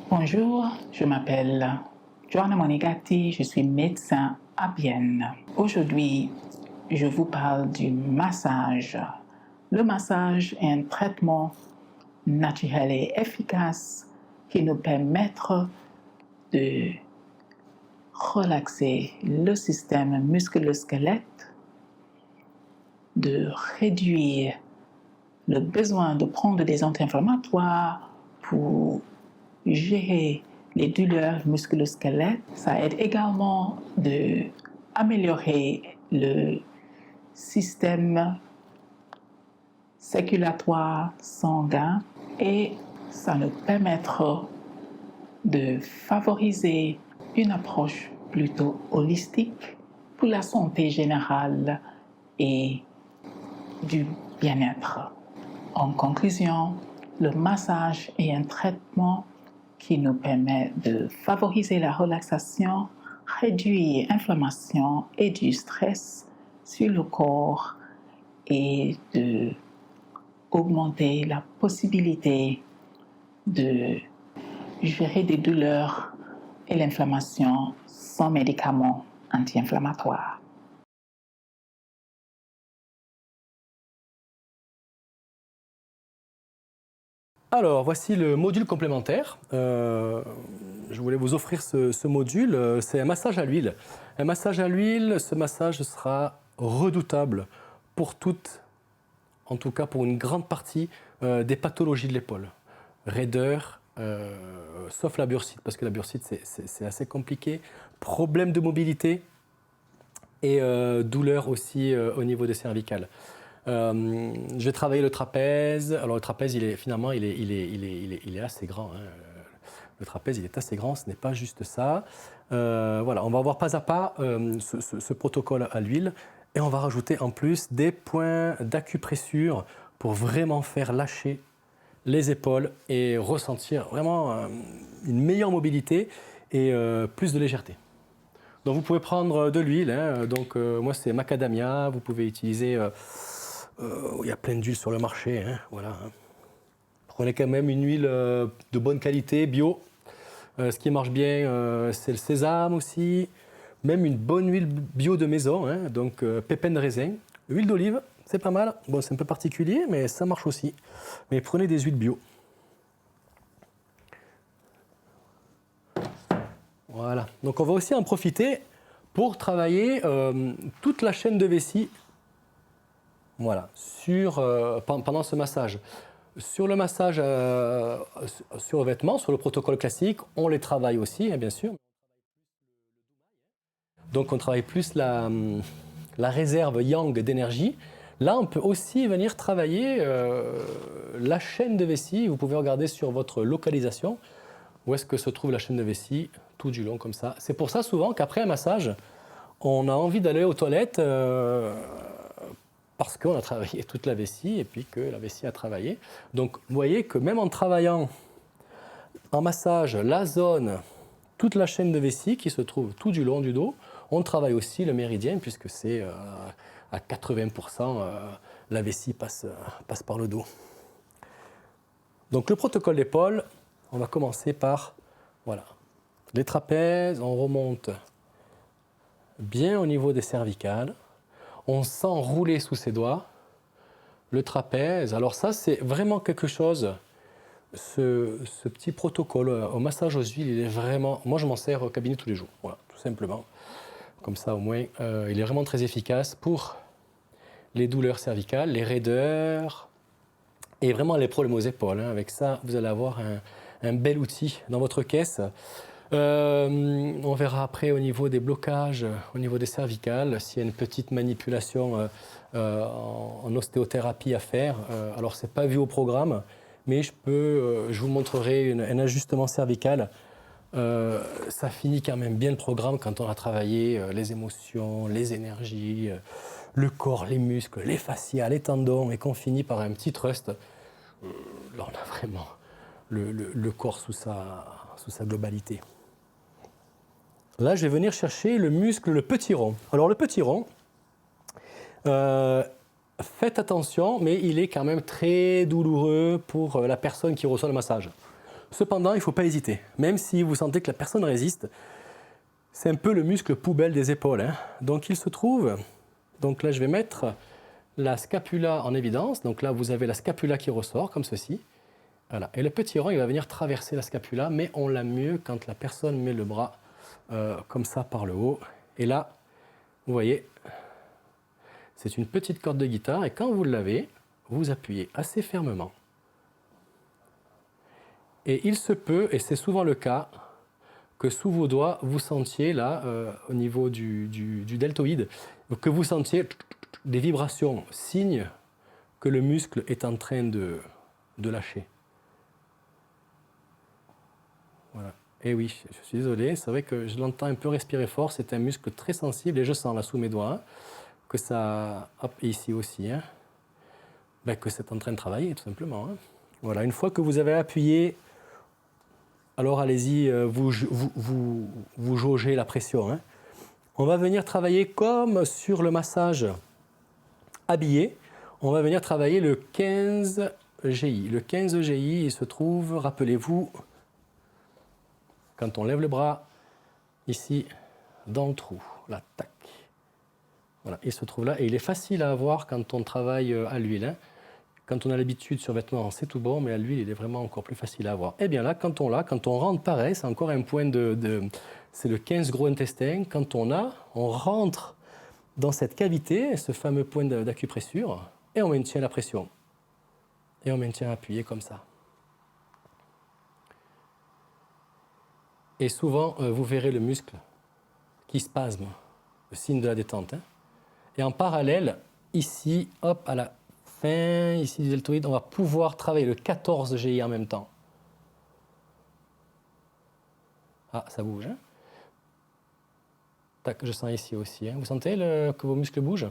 Bonjour, je m'appelle Joanna Monigati, je suis médecin à Bienne. Aujourd'hui, je vous parle du massage. Le massage est un traitement naturel et efficace qui nous permet de relaxer le système musculo-squelette, de réduire le besoin de prendre des anti-inflammatoires pour gérer les douleurs musculo-squelettes. Ça aide également d'améliorer le système circulatoire sanguin et ça nous permettra de favoriser une approche plutôt holistique pour la santé générale et du bien-être. En conclusion, le massage est un traitement qui nous permet de favoriser la relaxation, réduire l'inflammation et du stress sur le corps et d'augmenter la possibilité de gérer des douleurs et l'inflammation sans médicaments anti-inflammatoires. Alors, voici le module complémentaire. Je voulais vous offrir ce module. C'est un massage à l'huile. Un massage à l'huile, ce massage sera redoutable pour toutes, en tout cas pour une grande partie des pathologies de l'épaule. Raideur, sauf la bursite, parce que la bursite, c'est assez compliqué. Problème de mobilité et douleur aussi au niveau des cervicales. Je vais travailler le trapèze. Alors le trapèze, il est assez grand. Hein. Le trapèze, il est assez grand. Ce n'est pas juste ça. Voilà, on va voir pas à pas ce protocole à l'huile, et on va rajouter en plus des points d'acupressure pour vraiment faire lâcher les épaules et ressentir vraiment une meilleure mobilité et plus de légèreté. Donc vous pouvez prendre de l'huile. Hein. Donc moi c'est macadamia. Vous pouvez utiliser. Il y a plein d'huiles sur le marché, hein, voilà. Prenez quand même une huile de bonne qualité, bio. Ce qui marche bien, c'est le sésame aussi. Même une bonne huile bio de maison, hein, donc pépins de raisin. Huile d'olive, c'est pas mal. Bon, c'est un peu particulier, mais ça marche aussi. Mais prenez des huiles bio. Voilà. Donc on va aussi en profiter pour travailler toute la chaîne de vessie. Voilà, pendant ce massage. Sur le massage sur le vêtement, sur le protocole classique, on les travaille aussi, hein, bien sûr. Donc on travaille plus la réserve yang d'énergie. Là, on peut aussi venir travailler la chaîne de vessie. Vous pouvez regarder sur votre localisation où est-ce que se trouve la chaîne de vessie, tout du long comme ça. C'est pour ça souvent qu'après un massage, on a envie d'aller aux toilettes parce qu'on a travaillé toute la vessie et puis que la vessie a travaillé. Donc vous voyez que même en travaillant en massage la zone, toute la chaîne de vessie qui se trouve tout du long du dos, on travaille aussi le méridien puisque c'est à 80% la vessie passe par le dos. Donc le protocole d'épaule, on va commencer par voilà, les trapèzes, on remonte bien au niveau des cervicales. On sent rouler sous ses doigts le trapèze. Alors ça, c'est vraiment quelque chose, ce petit protocole au massage aux huiles, il est vraiment... Moi, je m'en sers au cabinet tous les jours, voilà, tout simplement. Comme ça, au moins, il est vraiment très efficace pour les douleurs cervicales, les raideurs et vraiment les problèmes aux épaules. Hein. Avec ça, vous allez avoir un bel outil dans votre caisse. On verra après au niveau des blocages, au niveau des cervicales, s'il y a une petite manipulation en ostéothérapie à faire. Alors, ce n'est pas vu au programme, mais je vous montrerai un ajustement cervical. Ça finit quand même bien le programme quand on a travaillé les émotions, les énergies, le corps, les muscles, les fascias, les tendons, et qu'on finit par un petit trust. Là, on a vraiment le corps sous sa globalité. Là, je vais venir chercher le muscle, le petit rond. Alors, le petit rond, faites attention, mais il est quand même très douloureux pour la personne qui reçoit le massage. Cependant, il ne faut pas hésiter. Même si vous sentez que la personne résiste, c'est un peu le muscle poubelle des épaules, hein. Donc il se trouve, donc là je vais mettre la scapula en évidence. Donc là vous avez la scapula qui ressort comme ceci. Voilà. Et le petit rond il va venir traverser la scapula, mais on l'a mieux quand la personne met le bras comme ça par le haut. Et là, vous voyez, c'est une petite corde de guitare et quand vous l'avez, vous appuyez assez fermement. Et il se peut, et c'est souvent le cas, que sous vos doigts, vous sentiez là, au niveau du deltoïde, que vous sentiez des vibrations, signe que le muscle est en train de lâcher. Voilà. Et oui, je suis désolé, c'est vrai que je l'entends un peu respirer fort, c'est un muscle très sensible, et je sens là sous mes doigts, hein, que ça, hop, et ici aussi, hein, ben, que c'est en train de travailler tout simplement. Hein. Voilà, une fois que vous avez appuyé, alors allez-y, vous jaugez la pression. Hein. On va venir travailler comme sur le massage habillé. On va venir travailler le 15 GI. Le 15 GI, il se trouve, rappelez-vous, quand on lève le bras, ici, dans le trou. Là, tac. Voilà, il se trouve là. Et il est facile à avoir quand on travaille à l'huile. Hein. Quand on a l'habitude sur vêtements, c'est tout bon, mais à l'huile, il est vraiment encore plus facile à avoir. Et bien là, quand on rentre pareil, c'est encore un point c'est le 15 gros intestin. Quand on rentre dans cette cavité, ce fameux point d'acupressure, et on maintient la pression. Et on maintient appuyé comme ça. Et souvent, vous verrez le muscle qui spasme, le signe de la détente. Hein. Et en parallèle, ici, hop, à la fin, ici du deltoïde, on va pouvoir travailler le 14 GI en même temps. Ah, ça bouge. Hein. Tac, je sens ici aussi. Hein. Vous sentez que vos muscles bougent?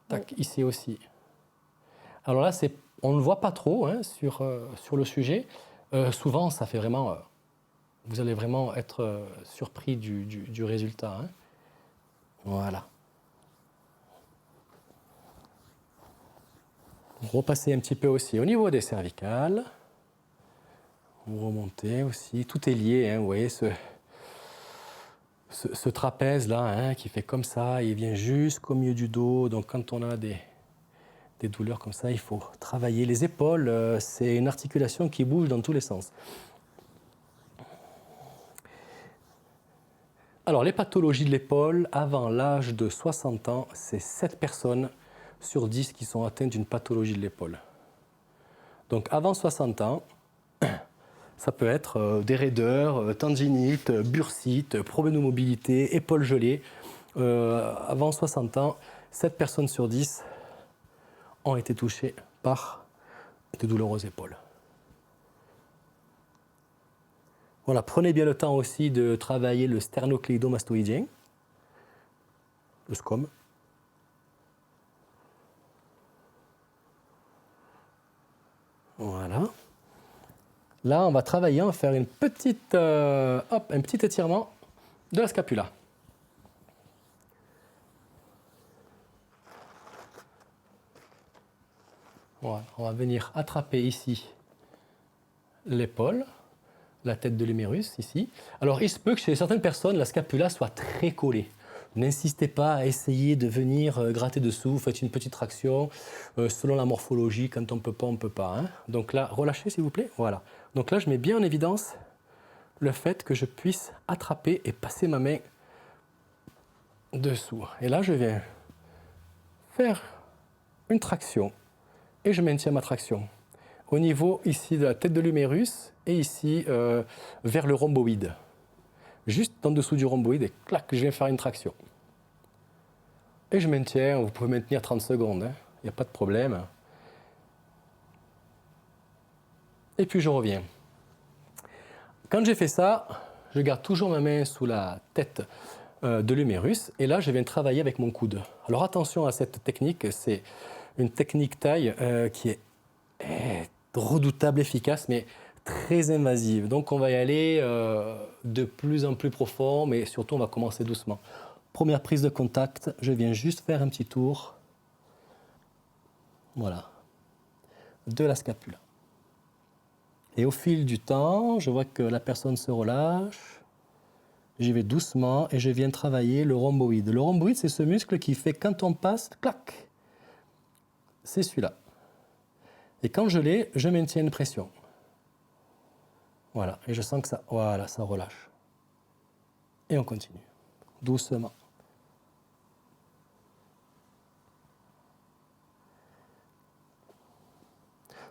Tac, oui. Ici aussi. Alors là, on ne le voit pas trop hein, sur le sujet. Souvent, ça fait vraiment... vous allez vraiment être surpris du résultat. Hein. Voilà. Repassez un petit peu aussi au niveau des cervicales. Vous remontez aussi. Tout est lié. Hein, vous voyez ce trapèze-là hein, qui fait comme ça, il vient jusqu'au milieu du dos. Donc quand on a des douleurs comme ça, il faut travailler. Les épaules, c'est une articulation qui bouge dans tous les sens. Alors, les pathologies de l'épaule, avant l'âge de 60 ans, c'est 7 personnes sur 10 qui sont atteintes d'une pathologie de l'épaule. Donc, avant 60 ans, ça peut être des raideurs, tendinite, bursite, problème de mobilité, épaules gelées. Avant 60 ans, 7 personnes sur 10 ont été touchées par de douleurs aux épaules. Voilà, prenez bien le temps aussi de travailler le sternocléidomastoïdien, le SCOM. Voilà. Là, on va travailler, on va faire un petit étirement de la scapula. Voilà, on va venir attraper ici l'épaule, la tête de l'humérus ici. Alors, il se peut que chez certaines personnes, la scapula soit très collée. N'insistez pas à essayer de venir gratter dessous, faites une petite traction. Selon la morphologie, quand on ne peut pas, on ne peut pas. Hein. Donc là, relâchez s'il vous plaît. Voilà. Donc là, je mets bien en évidence le fait que je puisse attraper et passer ma main dessous. Et là, je viens faire une traction et je maintiens ma traction. Au niveau ici de la tête de l'humérus et ici vers le rhomboïde. Juste en dessous du rhomboïde et clac, je viens faire une traction. Et je maintiens, vous pouvez maintenir 30 secondes, il n'y a pas de problème. Et puis je reviens. Quand j'ai fait ça, je garde toujours ma main sous la tête de l'humérus et là je viens travailler avec mon coude. Alors attention à cette technique, c'est une technique taille qui est redoutable, efficace, mais très invasive. Donc on va y aller de plus en plus profond, mais surtout on va commencer doucement. Première prise de contact, je viens juste faire un petit tour. Voilà. De la scapula. Et au fil du temps, je vois que la personne se relâche. J'y vais doucement et je viens travailler le rhomboïde. Le rhomboïde, c'est ce muscle qui fait quand on passe, clac, c'est celui-là. Et quand je l'ai, je maintiens une pression. Voilà, et je sens que ça, voilà, ça relâche. Et on continue, doucement.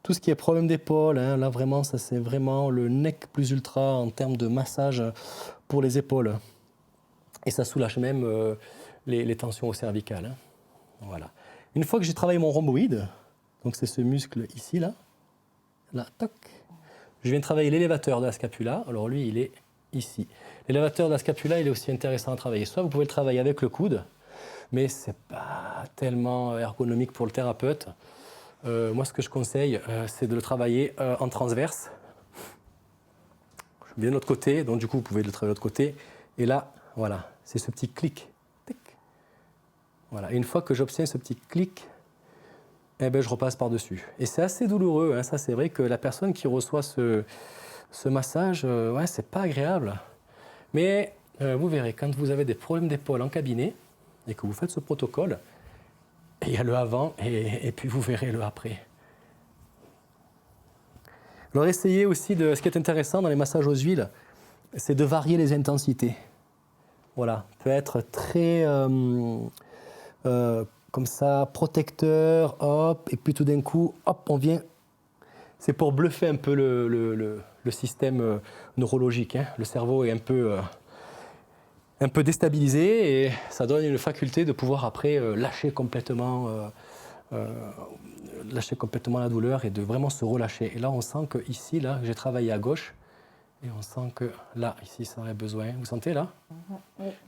Tout ce qui est problème d'épaule, hein, là vraiment, ça c'est vraiment le nec plus ultra en termes de massage pour les épaules. Et ça soulage même les tensions au cervical. Hein. Voilà. Une fois que j'ai travaillé mon rhomboïde, donc c'est ce muscle ici, là, toc, je viens travailler l'élévateur de la scapula. Alors lui, il est ici. L'élévateur de la scapula, il est aussi intéressant à travailler. Soit vous pouvez le travailler avec le coude, mais ce n'est pas tellement ergonomique pour le thérapeute. Moi, ce que je conseille, c'est de le travailler en transverse. Je viens de l'autre côté, donc du coup, vous pouvez le travailler de l'autre côté. Et là, voilà, c'est ce petit clic. Voilà. Et une fois que j'obtiens ce petit clic, eh ben, je repasse par-dessus. Et c'est assez douloureux. Hein. Ça, c'est vrai que la personne qui reçoit ce massage, ouais, c'est pas agréable. Mais vous verrez, quand vous avez des problèmes d'épaule en cabinet et que vous faites ce protocole, il y a le avant et puis vous verrez le après. Alors essayez aussi, ce qui est intéressant dans les massages aux huiles, c'est de varier les intensités. Voilà, peut être très comme ça, protecteur, hop, et puis tout d'un coup, hop, on vient. C'est pour bluffer un peu le système neurologique. Hein. Le cerveau est un peu déstabilisé et ça donne une faculté de pouvoir après lâcher complètement la douleur et de vraiment se relâcher. Et là, on sent que ici, là, j'ai travaillé à gauche et on sent que là, ici, ça aurait besoin. Vous sentez là?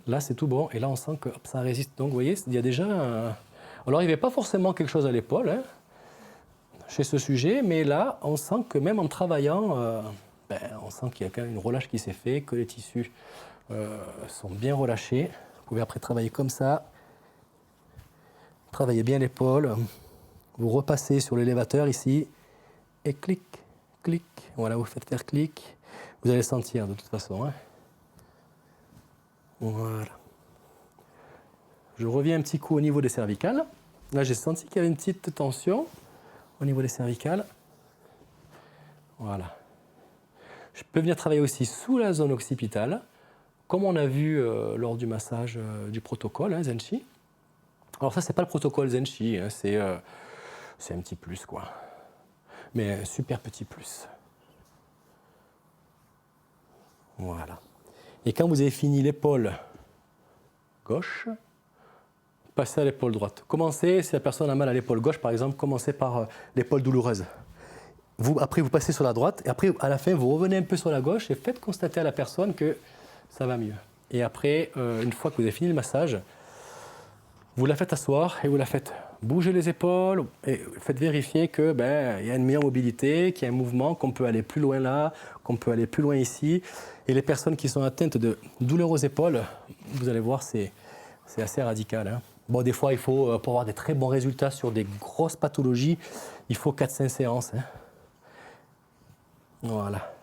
Là, c'est tout bon. Et là, on sent que hop, ça résiste. Donc, vous voyez, il y a déjà... Alors, il n'y avait pas forcément quelque chose à l'épaule hein, chez ce sujet, mais là, on sent que même en travaillant, on sent qu'il y a quand même une relâche qui s'est fait, que les tissus sont bien relâchés. Vous pouvez après travailler comme ça. Travaillez bien l'épaule. Vous repassez sur l'élévateur ici. Et clic, clic. Voilà, vous faites faire clic. Vous allez sentir de toute façon. Hein. Voilà. Je reviens un petit coup au niveau des cervicales. Là, j'ai senti qu'il y avait une petite tension au niveau des cervicales. Voilà. Je peux venir travailler aussi sous la zone occipitale, comme on a vu lors du massage du protocole hein, Zenshi. Alors ça, c'est pas le protocole Zenshi, hein, c'est un petit plus, quoi. Mais un super petit plus. Voilà. Et quand vous avez fini l'épaule gauche, passez à l'épaule droite. Commencez, si la personne a mal à l'épaule gauche, par exemple, commencez par l'épaule douloureuse. Après, vous passez sur la droite, et après, à la fin, vous revenez un peu sur la gauche et faites constater à la personne que ça va mieux. Et après, une fois que vous avez fini le massage, vous la faites asseoir et vous la faites bouger les épaules et faites vérifier qu'il y a une meilleure mobilité, qu'il y a un mouvement, qu'on peut aller plus loin là, qu'on peut aller plus loin ici. Et les personnes qui sont atteintes de douleurs aux épaules, vous allez voir, c'est assez radical. Hein. Bon, des fois, il faut, pour avoir des très bons résultats sur des grosses pathologies, il faut 4-5 séances. Hein. Voilà.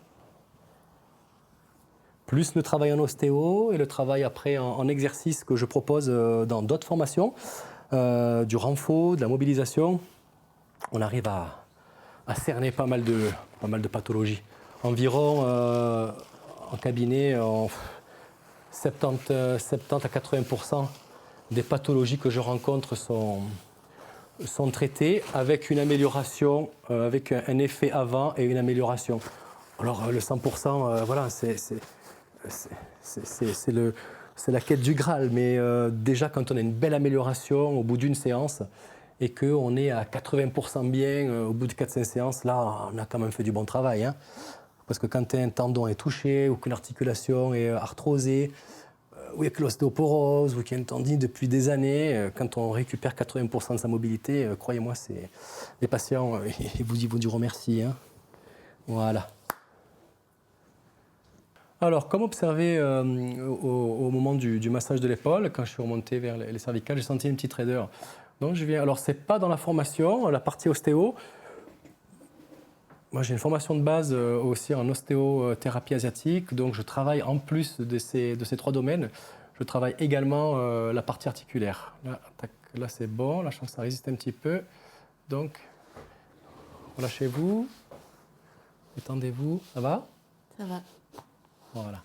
Plus le travail en ostéo et le travail après en exercice que je propose dans d'autres formations, du renfort, de la mobilisation, on arrive à cerner pas mal de pathologies. Environ en cabinet, 70 à 80% des pathologies que je rencontre sont traitées avec une amélioration, avec un effet avant et une amélioration. Alors le 100%, voilà, c'est la quête du Graal, mais déjà quand on a une belle amélioration au bout d'une séance et qu'on est à 80% bien au bout de 4-5 séances, là on a quand même fait du bon travail. Hein. Parce que quand un tendon est touché ou qu'une articulation est arthrosée, ou il y a que l'ostéoporose ou qu'il y a une tendine depuis des années, quand on récupère 80% de sa mobilité, croyez-moi, les patients ils vous diront merci. Hein. Voilà. Alors, comme observé au moment du massage de l'épaule, quand je suis remonté vers les cervicales, j'ai senti une petite raideur. Donc, je viens. Alors, c'est pas dans la formation, la partie ostéo. Moi, j'ai une formation de base aussi en ostéothérapie asiatique, donc je travaille en plus de ces 3 domaines, je travaille également la partie articulaire. Là, tac, là c'est bon, là je sens que ça résiste un petit peu. Donc, relâchez-vous, étendez-vous, ça va? Ça va. Voilà.